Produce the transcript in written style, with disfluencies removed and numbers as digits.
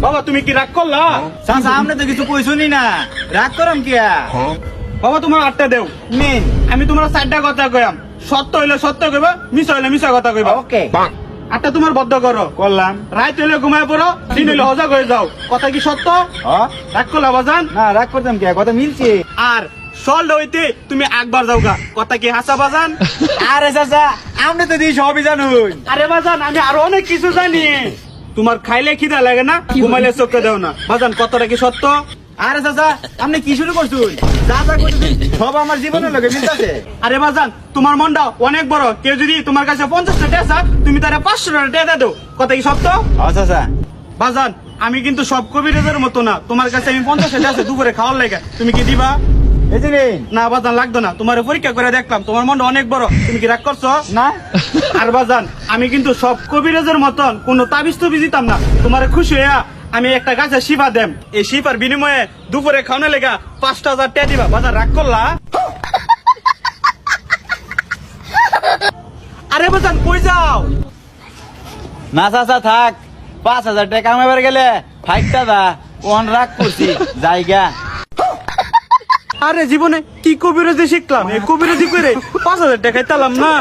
বাবা তুমি কি রাগ করলা? চাচা আপনি তো কিছু কইছুনি না, রাগ করম কিয়া? বাবা তোমার 8টা দেও। নিন। আমি তোমার 4টা কথা কইয়াম, সত্য হইলে সত্য কইবা, মিছা হইলে মিছা কথা কইবা। ওকে, 8টা তোমার বদ্ধ করো। করলাম। রাত হইলে ঘুমায় পড়ো, দিন হইলে হজা হয়ে যাও। কথা কি সত্য? রাগ করলা বাজান? না রাগ করতাম কিয়া, কথা মিলছে। আর সল্ড হইতে তুমি একবার যাওগা, কথা কি হাসা বাজান? আরে চাচা আপনি তো দিয়ে সবই জানুন। আরে বাজান আমি আরো অনেক কিছু জানি। তোমার খাইলে খিদা লাগে না, ঘুমাইলে চোখে দেও না। বাজান কথাটা কি সত্য? আরে চাচা আপনি কি শুরু করছুন? যা যা করতেছেন সব আমার জীবনের লগে মিলতাছে। আরে বাজান তোমার মনটা অনেক বড়, কেউ যদি তোমার কাছে 50টা টাকা চায়, তুমি তারা 500 টাকা দাও। কথা কি সত্য? চাচা বাজান আমি কিন্তু সব কবিরাজের মতো না, তোমার কাছে আমি 50টা টাকা আছে দুপুরে খাওয়ার লাগে, তুমি কি দিবা? এই যে নিন। না বাজান লাগতো না, তোমার পরীক্ষা করে দেখলাম তোমার মনটা অনেক বড়, তুমি কি রাগ করছো? না। আর বাজান আমি কিন্তু সব কবিরাজের মতন কোনো তাবিজ তুবিজ দিতাম না, তোমার খুশি হইয়া আমি একটা গাছে শিবা দেম, এই শিবার বিনিময়ে দুপুরে খাওয়ানোর লেগা 5,000 টাকা দিবা। বাজার রাগ করলা? আরে বাজান কই যাও? না চাচা থাক, 5,000 টাকা কামাইবার গেলে ফাইটটা দা ওন রাগ করছি জায়গা। আরে জীবনে কি কবিরাজি শিখলাম, এই কবিরাজি করে 5,000 টাকা খাইতালাম না।